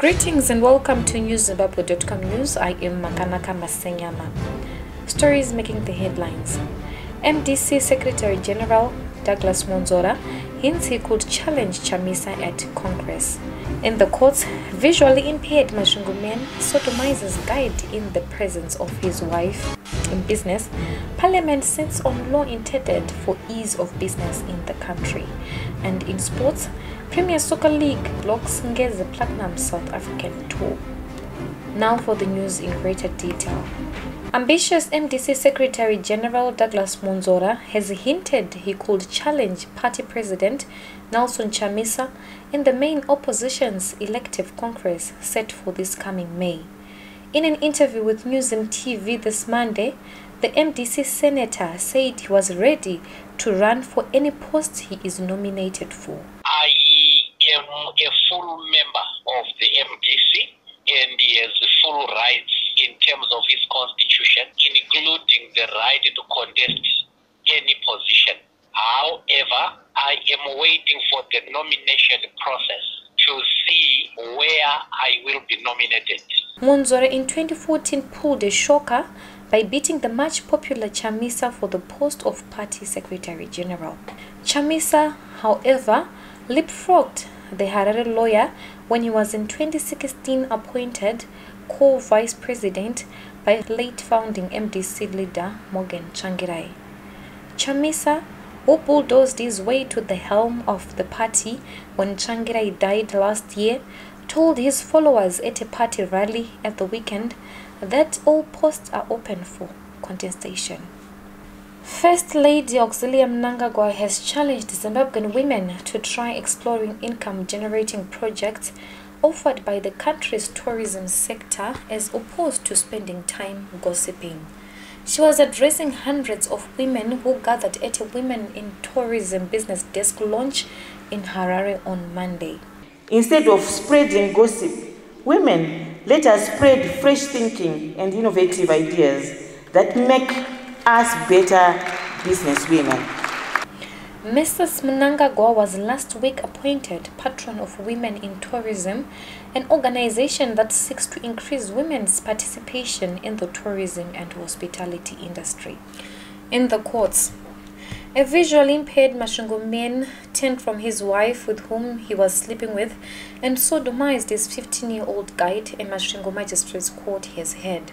Greetings and welcome to newszimbabwe.com news. I am Makanaka Masenyama. Stories making the headlines. MDC Secretary General Douglas Mwonzora hints he could challenge Chamisa at Congress. In the courts, visually impaired Mashingo man sodomizes guide in the presence of his wife. In business, Parliament sits on law intended for ease of business in the country. And in sports, Premier Soccer League blocks Ngeze Platinum South African tour. Now for the news in greater detail. Ambitious MDC Secretary General Douglas Mwonzora has hinted he could challenge party president Nelson Chamisa in the main opposition's elective congress set for this coming May. In an interview with Zim TV this Monday, the MDC senator said he was ready to run for any post he is nominated for. I am a full member of the MDC and he has full rights in terms of his constitution, including the right to contest any position. However, I am waiting for the nomination process to see where I will be nominated. Mwonzora in 2014 pulled a shocker by beating the much popular Chamisa for the post of Party Secretary General. Chamisa, however, leapfrogged the Harare lawyer when he was in 2016 appointed co-vice president by late founding MDC leader Morgan Tsvangirai. Chamisa, who bulldozed his way to the helm of the party when Tsvangirai died last year, told his followers at a party rally at the weekend that all posts are open for contestation. First Lady Auxilia Mnangagwa has challenged Zimbabwean women to try exploring income-generating projects offered by the country's tourism sector as opposed to spending time gossiping. She was addressing hundreds of women who gathered at a Women in Tourism Business Desk launch in Harare on Monday. Instead of spreading gossip, women, let us spread fresh thinking and innovative ideas that make us better businesswomen. Mrs. Mnangagwa was last week appointed patron of Women in Tourism, an organization that seeks to increase women's participation in the tourism and hospitality industry. In the courts, a visually impaired Mashingo man turned from his wife with whom he was sleeping with and sodomized his 15-year-old guide, a Mashingo magistrate's court has heard.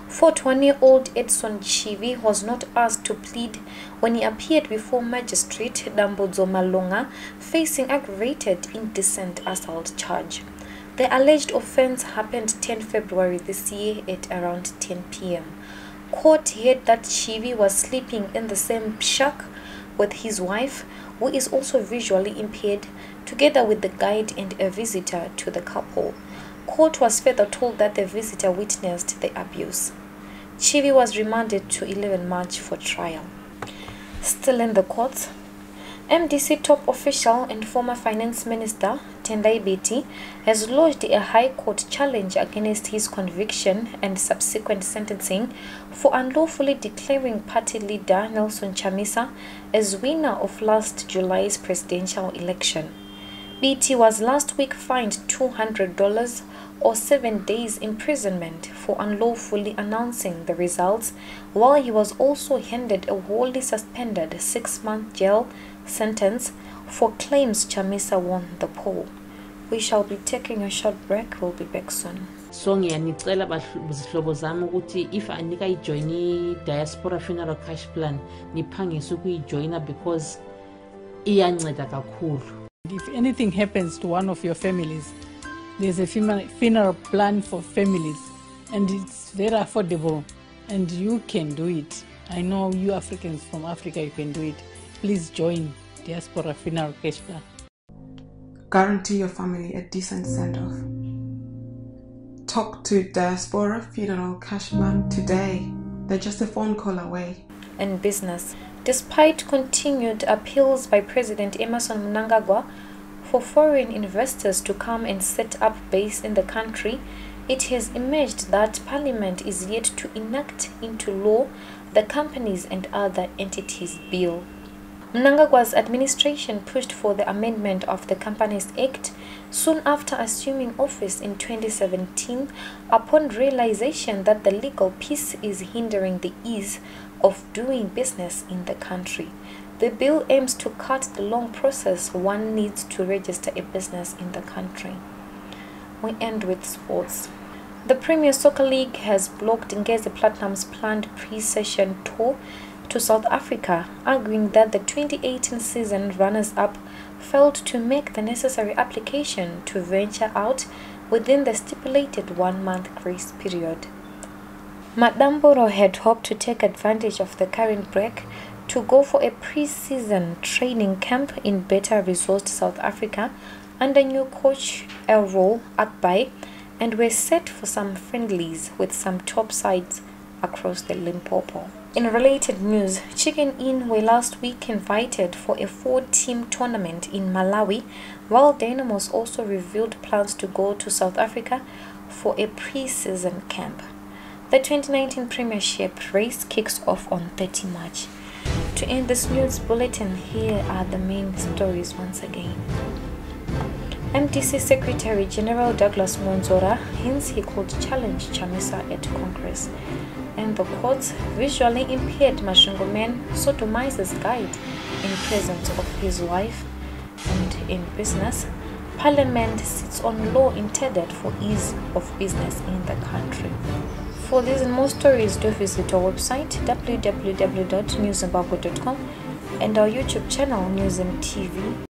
41-year-old Edson Chivi was not asked to plead when he appeared before Magistrate Dambodzo Malonga facing aggravated indecent assault charge. The alleged offense happened 10 February this year at around 10 p.m. Court heard that Chivi was sleeping in the same shack with his wife, who is also visually impaired, together with the guide and a visitor to the couple. Court was further told that the visitor witnessed the abuse. Chivi was remanded to 11 March for trial. Still in the courts, MDC top official and former finance minister Tendai Biti has lodged a high court challenge against his conviction and subsequent sentencing for unlawfully declaring party leader Nelson Chamisa as winner of last July's presidential election. Biti was last week fined $200 or 7 days imprisonment for unlawfully announcing the results, while he was also handed a wholly suspended 6-month jail sentence for claims Chamisa won the poll. We shall be taking a short break. We'll be back soon. So ngiyanicela bazihlobo zami ukuthi if anika ijoin diaspora funeral cash plan niphangise ukuyijoina because iyanceda kakhulu. If anything happens to one of your families, there's a funeral plan for families and it's very affordable and you can do it. I know you Africans from Africa, you can do it. Please join Diaspora Funeral Cash Plan. Guarantee your family a decent send-off. Talk to Diaspora Funeral Cash Plan today. They're just a phone call away. In business, despite continued appeals by President Emmerson Mnangagwa for foreign investors to come and set up base in the country, it has emerged that Parliament is yet to enact into law the Companies and Other Entities Bill. Mnangagwa's administration pushed for the amendment of the Companies Act soon after assuming office in 2017, upon realization that the legal piece is hindering the ease of doing business in the country. The bill aims to cut the long process one needs to register a business in the country. We end with sports. The Premier Soccer League has blocked Ngeze Platinum's planned pre-season tour to South Africa, arguing that the 2018 season runners-up failed to make the necessary application to venture out within the stipulated one-month grace period. Madamboro had hoped to take advantage of the current break to go for a pre-season training camp in better-resourced South Africa under new coach Elro Akbai, and were set for some friendlies with some top sides across the Limpopo. In related news, Chicken Inn were last week invited for a 4-team tournament in Malawi, while Dynamos also revealed plans to go to South Africa for a pre-season camp. The 2019 Premiership race kicks off on 30 March. To end this news bulletin, here are the main stories once again. MDC Secretary General Douglas Mwonzora hints he could challenge Chamisa at Congress. And the courts, visually impaired Mashungo man sodomizes guide in presence of his wife. And in business, Parliament sits on law intended for ease of business in the country. For these and more stories, do visit our website www.newzimbabwe.com and our YouTube channel Zim TV.